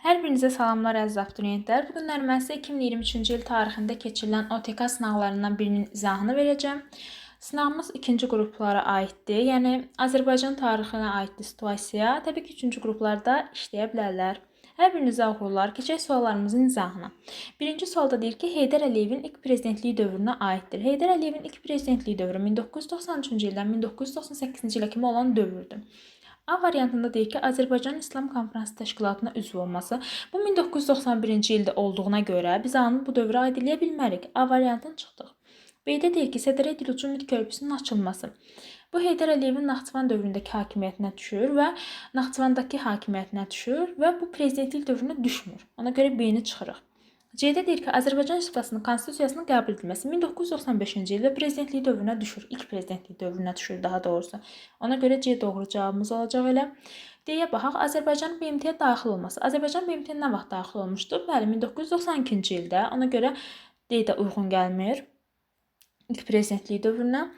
Hər birinizə salamlar əziz abituriyentlər. Bu günlər mən sizə 2023-cü il tarixində keçirilən OTK sınaqlarından birinin izahını verəcəm. Sınağımız ikinci qruplara aiddir. Yəni Azərbaycan tarixinə aiddir situasiya. Təbii ki, üçüncü qruplarda işləyə bilərlər. Hər birinizə uğurlar. Keçək suallarımızın izahına. Birinci sualda deyir ki, Heydər Əliyevin ilk prezidentliyi dövrünə aiddir. Heydər Əliyevin ilk prezidentliyi dövrü 1993-cü ildən 1998-ci ilə kimi olan dövrdür. A variantında deyir ki, Azərbaycan İslam Konfransı Təşkilatına üzv olması. Bu 1991-ci ildə olduğuna görə biz A-nı bu dövrə aid eləyə bilmərik. A variantını çıxdıq. B-də deyir ki, Sədrəy Dilluçu Ümid körpüsünün açılması. Bu Heydər Əliyevin Naxçıvan dövründəki hakimiyyətinə düşür və Naxçıvandakı hakimiyyətinə düşür və bu prezidentlik dövrünə düşmür. Ona görə B-ni çıxırıq. C-də deyir ki, Azərbaycan Respublikasının konstitusiyasının qəbul edilməsi 1995-ci ildə prezidentlik dövrünə düşür. İlk prezidentlik dövrünə düşür daha doğrusu. Ona görə C doğru cavabımız olacaq elə. D-yə baxaq. Azərbaycanın BMT-yə daxil olması. Azərbaycan BMT-yə nə vaxt daxil olmuşdur? Bəli, 1992-ci ildə. Ona görə D də uyğun gəlmir. İlk prezidentlik dövrünə.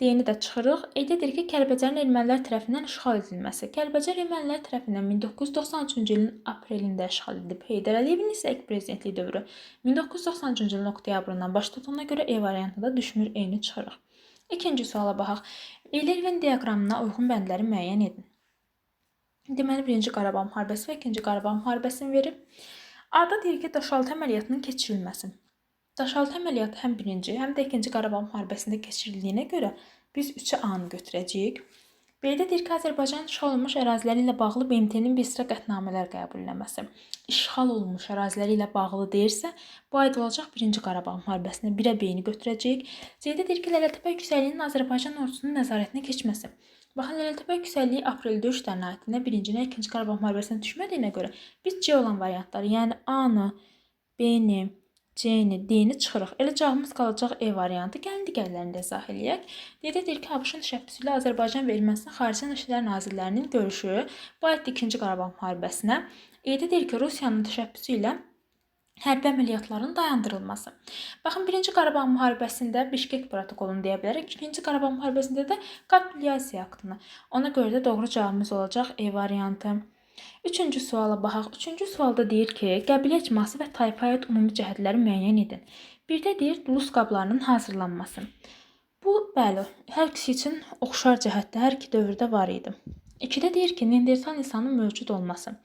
D-ni də çıxırıq. E-də deyir ki, Kəlbəcərin ermənilər tərəfindən işğal edilməsi. Kəlbəcər ermənilər tərəfindən 1993-cü ilin aprelində işğal edilib. Heydər Əliyevin isə ilk prezidentlik dövrü 1993-cü ilin oktyabrından başladığına görə E variantında düşmür, E-ni çıxırıq. İkinci suala baxaq. Eyler-Venn diaqramına uyğun bəndləri müəyyən edin. Deməli, birinci Qarabağ müharibəsi və ikinci Qarabağ müharibəsini verib. A-da deyir ki, daşaltı əməliyyatının keçirilməsi. Daşaltı əməliyyatı həm birinci, həm də ikinci Qarabağ müharibəsində keçirildiyinə görə biz 3-ə A-nı götürəcəyik. B-də deyir ki, Azərbaycan işğal olunmuş əraziləri ilə bağlı BMT-nin bir sıra qətnamələr qəbul etməsi. İşğal olunmuş əraziləri ilə bağlı deyirsə, bu aid olacaq birinci Qarabağ müharibəsinə. 1-ə B-ni götürəcəyik. C-də deyir ki, Lələtəpə yüksəkliyinin Azərbaycan ordusunun nəzarətinə keçməsi. Baxın, Lələtəpə yüksəkliyi aprel döyüşlərinə aid, nə birinci, nə ikinci Qarabağ müharibəsinə düşmədiyinə görə biz C olan variantları, yəni A-nı, B-ni, C-ni, D-ni çıxırıq. Elə cavabımız qalacaq E variantı. Gəlin digərlərini də izah eləyək. D-də deyir ki, ABŞ-ın təşəbbüsü ilə Azərbaycan və Ermənistan Xarici İşlər Nazirlərinin görüşü bu aid ikinci Qarabağ müharibəsinə. E-də deyir ki, Rusiyanın təşəbbüsü ilə hərbi əməliyyatların dayandırılması. Baxın, birinci Qarabağ müharibəsində Bişkek protokolunu deyə bilərik. İkinci Qarabağ müharibəsində də kapitulyasiya aktını. Ona görə də doğru cavabımız olacaq E variantı. Üçüncü suala baxaq. Üçüncü sualda deyir ki, qəbilə icması və tayfaya aid ümumi cəhətləri müəyyən edin. Birdə deyir, dulus qablarının hazırlanması. Bu, bəli, hər ikisi üçün oxşar cəhətdə hər iki dövrdə var idi. 2-də deyir ki, Neandertal insanın mövcud olması.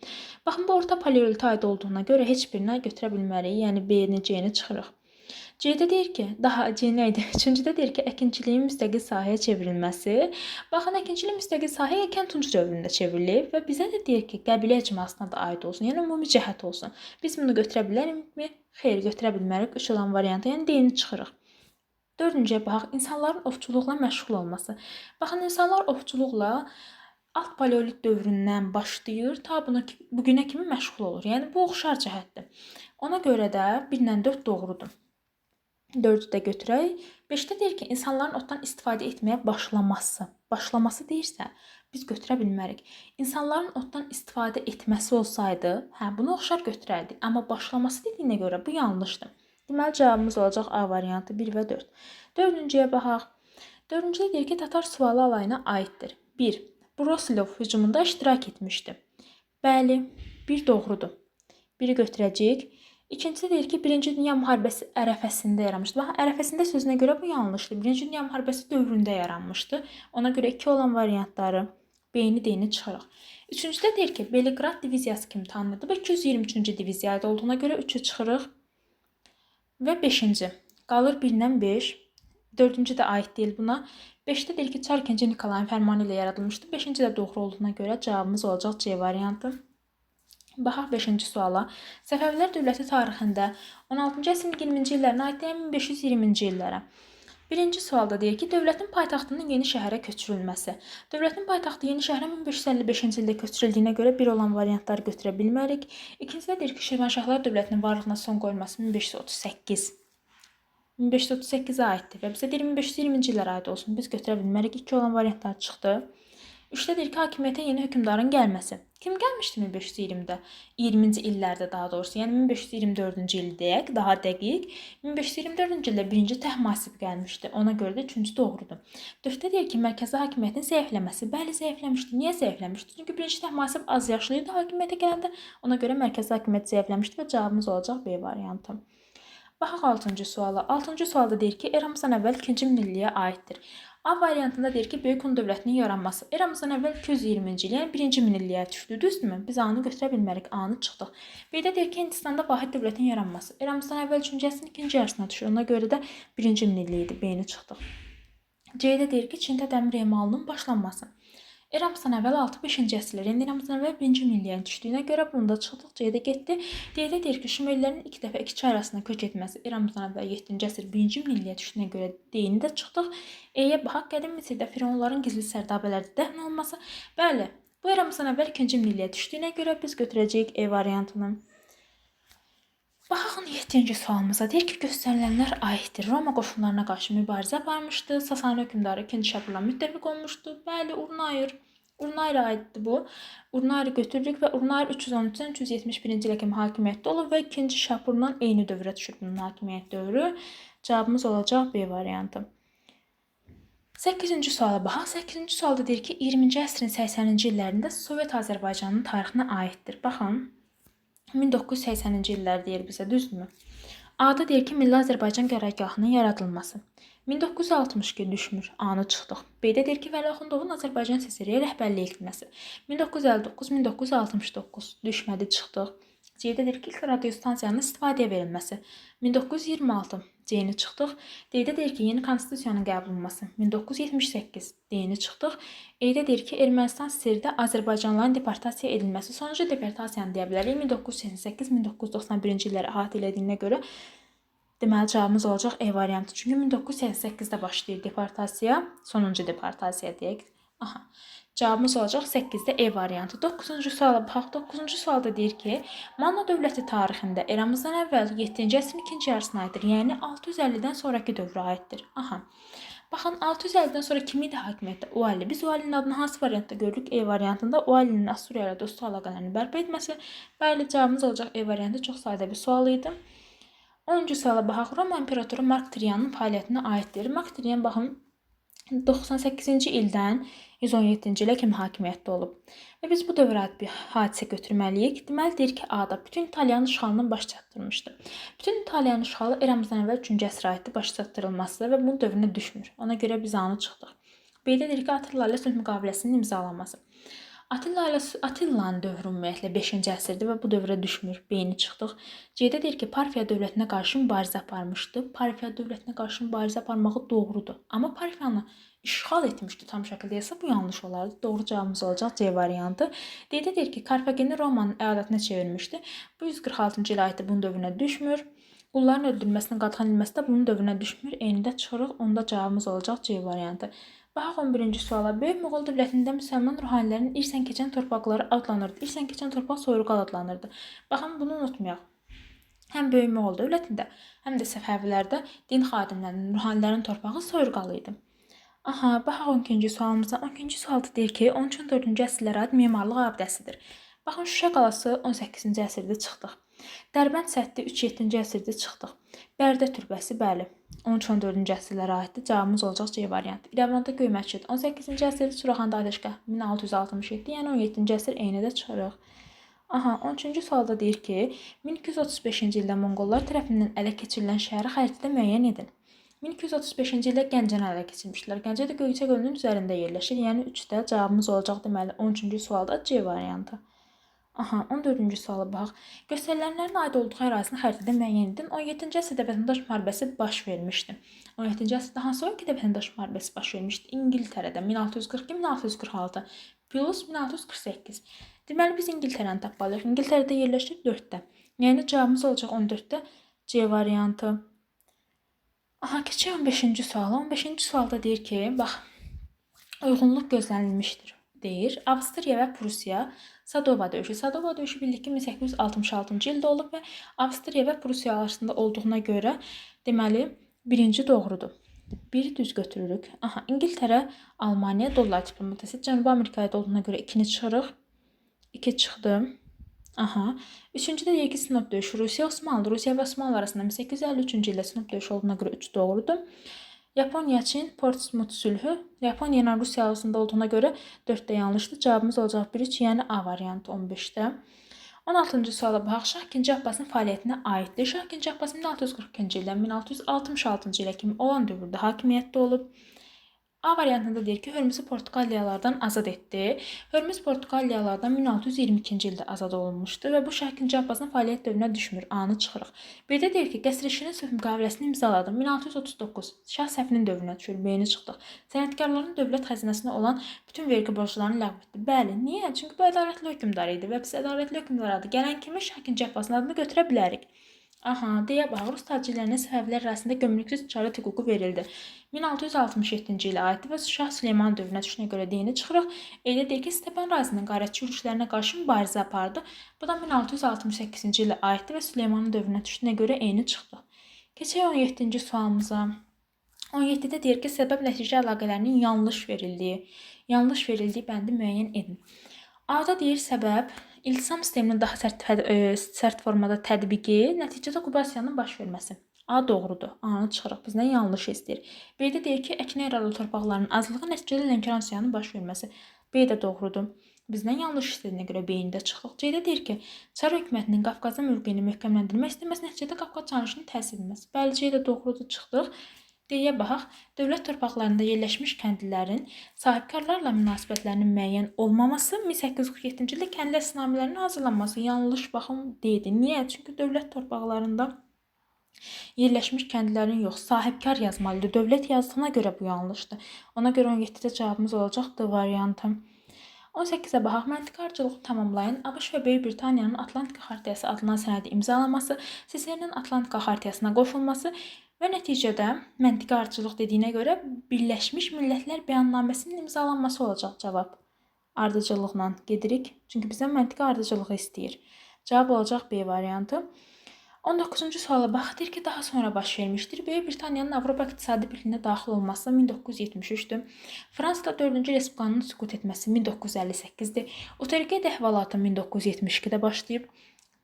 Baxın, bu orta paleolitə aid olduğuna görə heç birini götürə bilmərik. Yəni B-ni, C-ni çıxırıq. C-də deyir ki, daha C nə idi? Üçüncüdə deyir ki, əkinçiliyin müstəqil sahəyə çevrilməsi. Baxın, əkinçiliyin müstəqil sahəyə Erkən Tunc dövründə çevrilib və bizə də deyir ki, qəbilə icmasına da aid olsun, yəni ümumi cəhət olsun. Biz bunu götürə bilərikmi? Xeyr, götürə bilmərik. 3 olan variantı, yəni D-ni çıxırıq. Dördüncüyə baxaq, insanların ovçuluqla məşğul olması. Baxın, insanlar ovçuluqla alt paleolit dövründən başlayır, ta bu günə kimi məşğul olur. Yəni bu oxşar cəhətdir. Ona görə də 1 ilə 4 doğrudur. 4-ü də götürək. 5-də deyir ki, insanların otdan istifadə etməyə başlaması. Başlaması deyirsə, biz götürə bilmərik. İnsanların otdan istifadə etməsi olsaydı, bunu oxşar götürərdik. Amma başlaması dediyinə görə bu yanlışdır. Deməli, cavabımız olacaq A variantı 1 və 4. Dördüncüyə baxaq. Dördüncüdə deyir ki, Tatar Suvalı alayına aiddir. 1. Brusilov hücumunda iştirak etmişdi. Bəli, 1 doğrudur. 1-i götürəcəyik. İkincisi deyir ki, 1-ci Dünya müharibəsi ərəfəsində yaranmışdı. Baxın, ərəfəsində sözünə görə bu yanlışdır. 1-ci Dünya müharibəsi dövründə yaranmışdı. Ona görə 2 olan variantları B-ni, D-ni çıxırıq. Üçüncüdə deyir ki, Belqrad diviziyası kimi tanınırdı. Bu 223-cü diviziyada olduğuna görə 3-ü çıxırıq. Və 5-ci. Qalır 1-dən 5. 4-cü də aid deyil buna. 5-də deyir ki, Çar 2-ci Nikolayın fərmanı ilə yaradılmışdı. 5-ci də doğru olduğuna görə cavabımız olacaq C variantı. Baxaq 5-ci suala. Səfəvilər dövləti tarixində 16-cı əsrin 20-ci illərinə aid 1520-ci illərə. Birinci sualda deyir ki, dövlətin paytaxtının yeni şəhərə köçürülməsi. Dövlətin paytaxtı yeni şəhərə 1555-ci ildə köçürüldüyünə görə 1 olan variantları götürə bilmərik. İkincidə deyir ki, Şirvanşahlar dövlətinin varlığına son qoyulması 1538. 1538-ə aiddir və bizə deyir 1520-ci illərə aid olsun. Biz götürə bilmərik. 2 olan variantlar çıxdı. 3-də deyir ki, hakimiyyətə yeni hökmdarın gəlməsi. Kim gəlmişdi 1520-də? 20-ci illərdə daha doğrusu. Yəni 1524-cü il deyək, daha dəqiq. 1524-cü ildə birinci Təhmasib gəlmişdi. Ona görə də üçüncü doğrudur. 4-də deyir ki, mərkəzi hakimiyyətin zəifləməsi. Bəli, zəifləmişdi. Niyə zəifləmişdi? Çünki birinci Təhmasib az yaşlı idi hakimiyyətə gələndə. Ona görə mərkəzi hakimiyyət zəifləmişdi və cavabımız olacaq B variantı. Baxaq 6-cı suala. 6-cı sualda deyir ki, eramızdan əvvəl 2-ci minilliyə aiddir. A variantında deyir ki, Böyük Hun dövlətinin yaranması. Eramızdan əvvəl 220-ci il, yəni 1-ci minilliyə düşdü, düzdürmü? Biz A-nı götürə bilmərik, A-nı çıxdıq. B-də deyir ki, Hindistanda vahid dövlətin yaranması. Eramızdan əvvəl 3-cü əsrin 2-ci yarısına düşür. Ona görə də 1-ci minillik idi, B-ni çıxdıq. C-də deyir ki, Çində dəmir emalının başlanması. Eramızdan əvvəl 6-5-ci əsrlər, yəni eramızdan əvvəl 1-ci minilliyə düşdüyünə görə bunda çıxdıq, C-də getdi. D-də deyir ki, Şumerlərin 2 dəfə 2 çay arasında köç etməsi eramızdan əvvəl 7-ci əsr 1-ci minilliyə düşdüyünə görə D-ni də çıxdıq. E-yə baxaq, qədim Misirdə firavunların gizli sərdabələrdə dəfn olunması. Bəli, bu eramızdan əvvəl 2-ci minilliyə düşdüyünə görə biz götürəcəyik E variantını. Baxın 7-ci sualımıza. Deyir ki, göstərilənlər aiddir. Roma qoşunlarına qarşı mübarizə aparmışdı. Sasani hökmdarı 2-ci Şapurla müttəfiq olmuşdu. Bəli, Urnayra aiddir bu. Urnayra götürürük və Urnayr 313-dən 371-ci ilə kimi hakimiyyətdə olub və 2-ci Şapurla eyni dövrə düşür bunun hakimiyyət dövrü. Cavabımız olacaq B variantı. 8-ci suala baxaq. 8-ci sualda deyir ki, 20-ci əsrin 80-ci illərində Sovet Azərbaycanının tarixinə aiddir. Baxın. 1980-ci illər deyir bizə, düzdürmü? A-da deyir ki, Milli Azərbaycan qərargahının yaradılması. 1962 düşmür, A-nı çıxdıq. B-də deyir ki, Vəli Axundovun Azərbaycan SSR-yə rəhbərlik etməsi. 1959-1969 düşmədi, çıxdıq. C-də deyir ki, ilk radiostansiyanın istifadəyə verilməsi. 1926 C-ni çıxdıq. D-də deyir ki, yeni konstitusiyanın qəbul olunması. 1978 D-ni çıxdıq. E-də deyir ki, Ermənistan SSR-də Azərbaycanlıların deportasiya edilməsi. Sonuncu deportasiyanı deyə bilərik. 1988-1991-ci illəri əhatə elədiyinə görə deməli cavabımız olacaq E variantı. Çünki 1988-də başlayır deportasiya, sonuncu deportasiya deyək. Aha. Cavabımız olacaq 8-də E variantı. 9-cu suala baxaq. 9-cu sualda deyir ki, Manna dövləti tarixində eramızdan əvvəl 7-ci əsrin 2-ci yarısına aiddir. Yəni 650-dən sonraki dövrə aiddir. Aha. Baxın 650-dən sonra kim idi hakimiyyətdə? Uali. Biz Ualinin adını hansı variantda görürük? E variantında Ualinin Assuriya ilə dostluq əlaqələrini bərpa etməsi. Bəli, cavabımız olacaq E variantı. Çox sadə bir sual idi. 10-cu suala baxaq. Roma imperatoru Mark Trianın fəaliyyətinə aiddir. Mark Trian baxın 98-ci ildən 117-ci ilə kimi hakimiyyətdə olub. Və biz bu dövrə aid bir hadisə götürməliyik. Deməli deyir ki, A-da bütün İtaliyanın işğalının baş çatdırmışdı. Bütün İtaliyanın işğalı eramızdan əvvəl 3-cü əsrə aiddir baş çatdırılması və bunun dövrünə düşmür. Ona görə biz A-nı çıxdıq. B-də deyir ki, Attila ilə sülh müqaviləsinin imzalanması. Attilanın dövrü ümumiyyətlə 5-ci əsrdir və bu dövrə düşmür. B-ni çıxdıq. C-də deyir ki, Parfiya dövlətinə qarşı mübarizə aparmışdı. Parfiya dövlətinə qarşı mübarizə aparmağı doğrudur. Amma Parfiyanı işğal etmişdi tam şəkildə isə bu yanlış olardı. Doğru cavabımız olacaq C variantı. D-də deyir ki, Karfageni Romanın əyalətinə çevirmişdi. Bu 146-cı ilə aiddir, bunun dövrünə düşmür. Qulların öldürülməsinin qadağan edilməsi də bunun dövrünə düşmür. Eyni də çıxırıq. Onda cavabımız olacaq C variantı. Baxaq 11-ci suala. Böyük Moğol dövlətində müsəlman ruhanilərin irsən keçən torpaqları adlanırdı. İrsən keçən torpaq soyurqal adlanırdı. Baxın, bunu unutmayaq. Həm Böyük Moğol dövlətində, həm də Səfəvilərdə din xadimlərinin, ruhanilərin torpağı soyurqal idi. Aha, baxaq 12-ci sualımıza. 12-ci sualda deyir ki, 13-14-cü əsrlərə aid memarlıq abidəsidir. Baxın, Şuşa qalası 18-ci əsrdə çıxdıq. Dərbənd səddi 3-7-ci əsrdə çıxdıq. Bərdə türbəsi, bəli, 13-14-cü əsrlərə aiddir. Cavabımız olacaq C variantı. İrəvanda Göy məscid 18-ci əsrdə, Suraxanda Ateşgah 1667, yəni 17-ci əsr eyni də çıxırıq. Aha, 13-cü sualda deyir ki, 1235-ci ildə Monqollar tərəfindən ələ keçirilən şəhəri xəritədə müəyyən edin. 1235-ci ildə Gəncəni ələ keçirmişdilər. Gəncə də Göyçə gölünün üzərində yerləşir. Yəni 3-də cavabımız olacaq deməli 13-cü sualda C variantı. Aha, 14-cü suala baxaq. Göstərilənlərin aid olduğu ərazini xəritədə müəyyən edin. 17-ci əsrdə vətəndaş müharibəsi baş vermişdi. 17-ci əsrdə hansı ölkədə vətəndaş müharibəsi baş vermişdi? İngiltərədə 1642-1646 plus 1648. Deməli biz İngiltərəni tapmalıyıq. İngiltərədə yerləşir 4-də. Yəni cavabımız olacaq 14-də C variantı. Aha, keçək 15-ci suala. 15-ci sualda deyir ki, bax, uyğunluq gözlənilmişdir. Deyir, Avstriya və Prusiya Sadova döyüşü. Sadova döyüşü bildik ki 1866-cı ildə olub və Avstriya və Prusiya arasında olduğuna görə deməli birinci doğrudur. Bir düz götürürük. Aha, İngiltərə, Almaniya dollar diplomatiyası Cənubi Amerikaya olduğuna görə 2-ni çıxırıq. 2 çıxdı. Aha. Üçüncüdə deyir ki, Sinop döyüşü Rusiya Osmanlı, Rusiya və Osmanlı arasında 1853-cü ildə Sinop döyüşü olduğuna görə 3 doğrudur. Yaponiya Çin Portsmouth sülhü Yaponiya ilə Rusiya arasında olduğuna görə 4-də yanlışdır. Cavabımız olacaq 1-3, yəni A variantı 15-də. 16-cı suala baxaq. Şah II Abbasın fəaliyyətinə aiddir. Şah II Abbas 1642-ci ildən 1666-cı ilə kimi olan dövrdə hakimiyyətdə olub. A variantında deyir ki, Hörmüzü Portuqaliyalardan azad etdi. Hörmüz Portuqaliyalardan 1622-ci ildə azad olunmuşdu və bu Şah II Abbasın fəaliyyət dövrünə düşmür. A-nı çıxırıq. Bir də deyir ki, Qəsr-i-Şirin sülh müqaviləsini imzaladı. 1639 Şah Səfinin dövrünə düşür. B-ni çıxdıq. Sənətkarların dövlət xəzinəsinə olan bütün vergi borclarını ləğv etdi. Bəli, niyə? Çünki bu ədalətli hökmdar idi və biz ədalətli hökmdar adı gələn kimi Şah II Abbasın adını götürə bilərik. Aha, deyə bax, Rus tacirlərinə Səfəvilər arasında gömrüksüz ticarət hüququ verildi. 1667-ci ilə aiddir və Şah Süleyman dövrünə düşünə görə deyini çıxırıq. Elə deyir ki, Stepan Razinin qarətçi yürüşlərinə qarşı mübarizə apardı. Bu da 1668-ci ilə aiddir və Süleymanın dövrünə düşünə görə eyni çıxdı. Keçək 17-ci sualımıza. 17-də deyir ki, səbəb-nəticə əlaqələrinin yanlış verildiyi bəndi müəyyən edin. A-da deyir səbəb İltisam sisteminin daha sərt formada tətbiqi nəticədə okupasiyanın baş verməsi. A doğrudur. A-nı çıxırıq. Bizdən yanlış istəyir. B-də deyir ki, əkinə yaralı torpaqların azlığı nəticədə Lənkəran üsyanının baş verməsi. B də doğrudur. Bizdən yanlış istədiyinə görə B-ni də çıxırıq. C-də deyir ki, Çar hökumətinin Qafqazda mövqeyini möhkəmləndirmək istəməsi nəticədə Qafqaz çağırışını təsir etməsi. Bəli, C də doğrudur, çıxdıq. D-yə baxaq. Dövlət torpaqlarında yerləşmiş kəndlilərin sahibkarlarla münasibətlərinin müəyyən olmaması 1847-ci ildə kəndli əsnamələrinin hazırlanması yanlış baxım D-dir. Niyə? Çünki dövlət torpaqlarında yerləşmiş kəndlilərin yox, sahibkar yazmalıdır. Dövlət yazdığına görə bu yanlışdır. Ona görə 17-də cavabımız olacaq D variantı. 18-ə baxaq. Məntiqarcılığı tamamlayın. ABŞ və Böyük Britaniyanın Atlantika Xartiyası adlanan sənədi imzalaması, SSR-nin Atlantika Xartiyasına qoşulması və nəticədə məntiqarcılıq dediyinə görə Birləşmiş Millətlər Bəyannaməsinin imzalanması olacaq cavab. Ardıcıllıqla gedirik. Çünki bizdən məntiqi ardıcılığı istəyir. Cavab olacaq B variantı. 19-cu suala baxaq. Deyir ki, daha sonra baş vermişdir. Böyük Britaniyanın Avropa İqtisadi Birliyinə daxil olması 1973-dür. Fransada 4-cü Respublikanın süqut etməsi 1958-dir. Otorqeyd əhvalatı 1972-də başlayıb.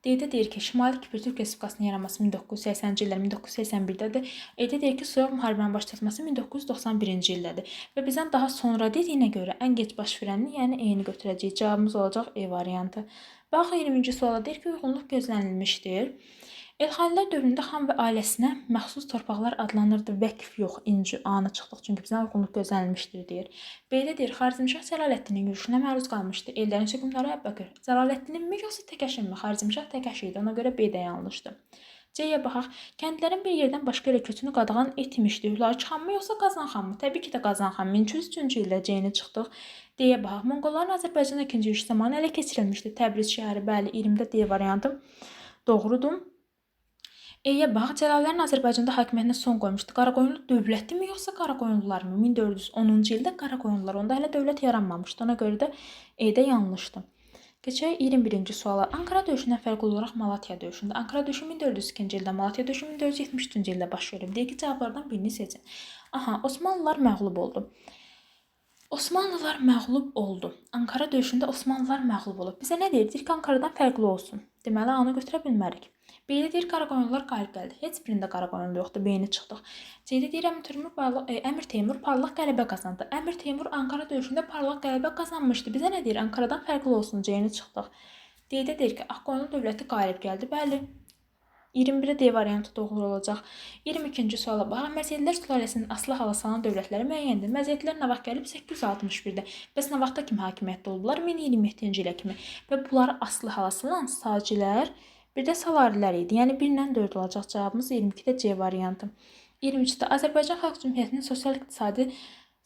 D-də deyir ki, Şimali Kipr Türk Respublikasının yaranması 1980-ci illər 1981-dədir. E-də deyir ki, Soyuq müharibənin başlatması 1991-ci ildədir. Və bizdən daha sonra dediyinə görə ən gec baş verəni, yəni E-ni götürəcəyik. Cavabımız olacaq E variantı. Bax, 20-ci suala deyir ki, uyğunluq gözlənilmişdir. Elxanilər dövründə xan və ailəsinə məxsus torpaqlar adlanırdı. Vəqf yox, inci A-nı çıxdıq. Çünki bizdən uyğunluq gözlənilmişdir deyir. B-də deyir, Xarizmşah Cəlaləddinin yürüşünə məruz qalmışdı. Ellərin hökmdarı Əbbaqir. Cəlaləddinmi yoxsa Təkəşinmi? Xarizmşah Təkəş idi. Ona görə B də yanlışdır. C-yə baxaq. Kəndlərin bir yerdən başqa yerə köçünü qadağan etmişdi. Hülaç xanmı yoxsa Qazan xanmı? Təbii ki də Qazan xan. 1303-cü ildə C-ni çıxdıq. D-yə baxaq. Monqolların Azərbaycanda ikinci yürüş zamanı ələ keçirilmişdi. Təbriz şəhəri, bəli, 20-də D variantı doğrudur. E-yə bax, Cəlallərin Azərbaycanda hakimiyyətinə son qoymuşdu. Qaraqoyunlu dövlətdimi yoxsa Qaraqoyunlularmı? 1410-cu ildə Qaraqoyunlular. Onda hələ dövlət yaranmamışdı. Ona görə də E-də yanlışdı. Keçək 21-ci suala. Ankara döyüşündən fərqli olaraq Malatya döyüşündə. Ankara döyüşü 1402-ci ildə, Malatya döyüşü 1473-cü ildə baş verib. Deyək ki, cavablardan birini seçin. Aha, Osmanlılar məğlub oldu. Osmanlılar məğlub oldu. Ankara döyüşündə Osmanlılar məğlub olub. Bizə nə deyir? Deyir ki, Ankaradan fərqli olsun. Deməli, A-nı götürə bilmərik. B-də deyir, Qaraqoyunlular qalib gəldi. Heç birində Qaraqoyunlu yoxdur. B-ni çıxdıq. C-də deyir, Əmir Teymur parlaq qələbə qazandı. Əmir Teymur Ankara döyüşündə parlaq qələbə qazanmışdı. Bizə nə deyir? Ankaradan fərqli olsun. C-ni çıxdıq. D-də deyir ki, Ağqoyunlu dövləti qalib gəldi. Bəli. 21-də D variantı doğru olacaq. 22-ci suala baxaq. Məziyyətlər sülaləsinin asılı hala salan dövlətləri müəyyəndir. Məziyyətlər nə vaxt gəlib? 861-də. Bəs nə vaxtda kimi hakimiyyətdə oldular? 1027-ci ilə kimi. Və bunları asılı hala salan Sacilər, bir də Salarilər idi. Yəni 1-lə 4 olacaq. Cavabımız 22-də C variantı. 23-də Azərbaycan Xalq Cümhuriyyətinin sosial-iqtisadi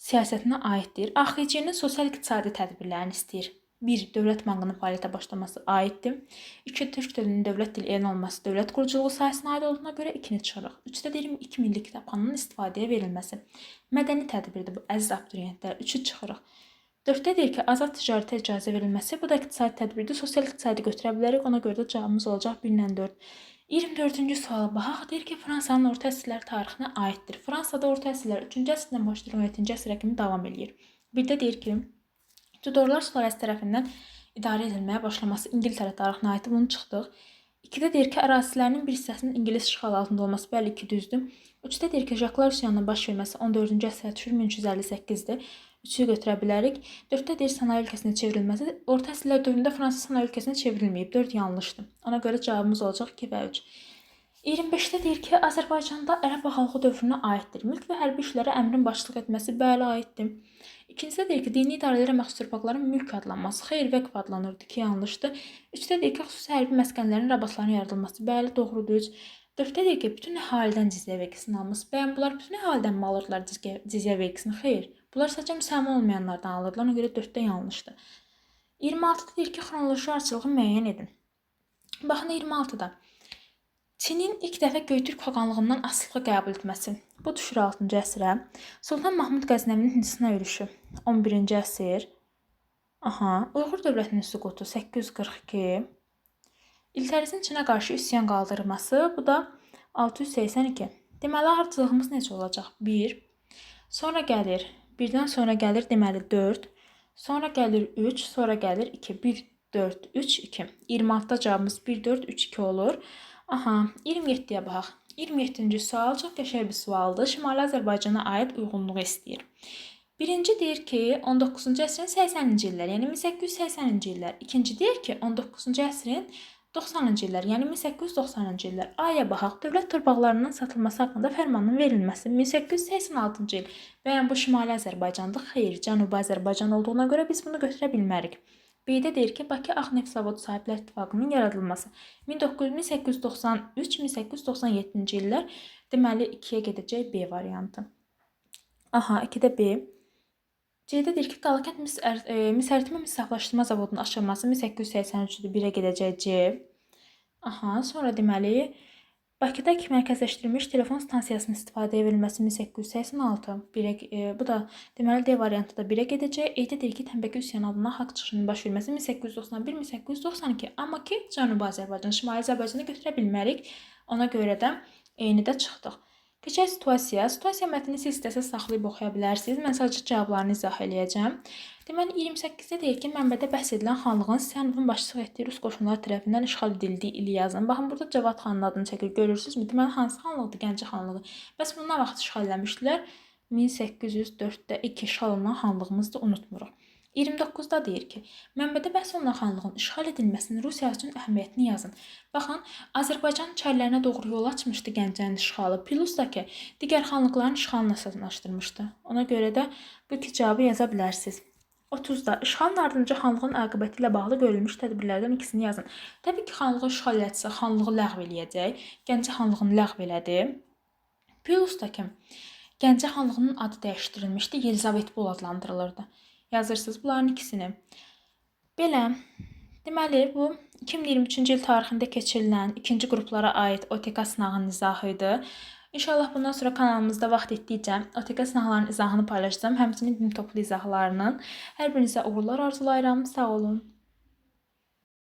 siyasətinə aiddir. AXC-nin sosial-iqtisadi tədbirlərini istəyir. 1. Dövlət bankının fəaliyyətə başlaması aiddir. 2. Türk dilinin dövlət dili elan olması dövlət quruculuğu sahəsinə aid olduğuna görə 2-ni çıxırıq. 3-də deyirəm 2 milli kitabxananın istifadəyə verilməsi. Mədəni tədbirdir bu, əziz abituriyentlər. 3-ü çıxırıq. 4-də deyir ki, azad ticarətə icazə verilməsi. Bu da iqtisadi tədbirdir. Sosial-iqtisadi götürə bilərik. Ona görə də cavabımız olacaq 1-lə 4. 24-cü suala baxaq. Deyir ki, Fransanın orta əsrlər tarixinə aiddir. Fransada orta əsrlər 3-cü əsrdən başlayır, 17-ci əsrə kimi davam edir. Bir də deyir ki, Tudorlar sülaləsi tərəfindən idarə edilməyə başlaması İngiltərə tarixinə aiddir. Bunu çıxdıq. 2-də deyir ki, ərazilərinin bir hissəsinin İngilis işğalı altında olması. Bəli, 2 düzdür. 3-də deyir ki, Jaklar üsyanının baş verməsi 14-cü əsrə düşür, 1358-dir. 3-ü götürə bilərik. 4-də deyir sənaye ölkəsinə çevrilməsi. Orta əsrlər dövründə Fransa sənaye ölkəsinə çevrilməyib. 4 yanlışdır. Ona görə cavabımız olacaq 2 və 3. 25-də deyir ki, Azərbaycanda ərəb ağalığı dövrünə aiddir. Mülk və hərbi işlərə əmrin başçılıq etməsi. Bəli, aiddir. 2-cidə deyir ki, dini idarələrə məxsus torpaqların mülk adlanması. Xeyr, vəqf adlanırdı ki, yanlışdır. 3-də deyir ki, xüsusi hərbi məskənlərin, rabatların yaradılması. Bəli, doğrudur. 4-də deyir ki, bütün əhalidən cizyə vergisini alması. Bəyən bunlar bütün əhalidən mi alırdılar cizyə vergisini? Xeyr. Bunlar sadəcə müsəlman olmayanlardan alırdılar. Ona görə 4-də yanlışdır. 26-da deyir ki, xronoloji ardıcılığı müəyyən edin. Baxın 26-da. Çinin ilk dəfə Göytürk xaqanlığından asılığı qəbul etməsi. Bu düşür 6-cı əsrə. Sultan Mahmud Qəznəvinin Hindistana yürüşü 11-ci əsr. Uyğur dövlətinin süqutu 842. İltərizin Çinə qarşı üsyan qaldırması, bu da 682. Deməli, ardıcılığımız necə olacaq? 1. Sonra gəlir, 1-dən sonra gəlir deməli 4. Sonra gəlir 3, sonra gəlir 2. 1, 4, 3, 2. 26-da cavabımız 1, 4, 3, 2 olur. 27-yə baxaq. 27-ci sual çox qəşəng bir sualdır. Şimali Azərbaycana aid uyğunluğu istəyir. Birinci deyir ki, 19-cu əsrin 80-ci illər, yəni 1880-ci illər. İkinci deyir ki, 19-cu əsrin 90-cı illər, yəni 1890-cı illər. Aya baxaq. Dövlət torpaqlarının satılması haqqında fərmanın verilməsi 1886-cı il. Bəyən bu Şimali Azərbaycandır. Xeyr, Cənubi Azərbaycan olduğuna görə biz bunu götürə bilmərik. B-də deyir ki, Bakı Ağ Neft Zavodu Sahiblər İttifaqının yaradılması 1897-ci illər. Deməli 2-yə gedəcək B variantı. 2-də B. C-də deyir ki, Qalakənd mis əritmə mis saflaşdırma zavodunun açılması 1883-dür. 1-ə gedəcək C. Sonra deməli Bakıda mərkəzləşdirilmiş telefon stansiyasının istifadəyə verilməsi 1886. Bu da deməli D variantı da 1-ə gedəcək. E-də deyir ki, Təmbəki üsyanı adına haqq çıxışının baş verməsi 1891-1892. Amma ki, Cənubi Azərbaycan, Şimali Azərbaycanı götürə bilmərik. Ona görə də eynidə çıxdıq. Keçək situasiya. Situasiya mətnini siz istəsəz saxlayıb oxuya bilərsiniz. Mən sadəcə cavablarını izah eləyəcəm. Deməli, 28-də deyir ki, mənbədə bəhs edilən xanlığın Siyanovun başçılıq etdiyi rus qoşunları tərəfindən işğal edildiyi ili yazın. Baxın, burada Cavad xanın adını çəkir. Görürsünüzmü? Deməli, hansı xanlıqdır? Gəncə xanlığı. Bəs bunu nə vaxt işğal eləmişdilər? 1804-də ilk işğal olunan xanlığımızdır, unutmuruq. 29-da deyir ki, mənbədə bəhs olunan xanlığın işğal edilməsinin Rusiya üçün əhəmiyyətini yazın. Baxın, Azərbaycan çərlərinə doğru yol açmışdı Gəncənin işğalı. Plus da ki, digər xanlıqların işğalını əsaslaşdırmışdı. Ona görə də bu iki cavabı yaza bilərsiniz. 30-da işğalın ardınca xanlığın aqibəti ilə bağlı görülmüş tədbirlərdən ikisini yazın. Təbii ki, xanlığı işğal etsə, xanlığı ləğv eləyəcək. Gəncə xanlığını ləğv elədi. Plus da ki, Gəncə xanlığının adı dəyişdirilmişdi, Yelizavetpol adlandırılırdı. Yazırsınız bunların ikisini. Belə, deməli, bu 2023-cü il tarixində keçirilən ikinci qruplara aid OTK sınağının izahı idi. İnşallah bundan sonra kanalımızda vaxt etdikcə OTK sınaqlarının izahını paylaşacağım. Həmçinin din toplu izahlarının. Hər birinizə uğurlar arzulayıram. Sağ olun.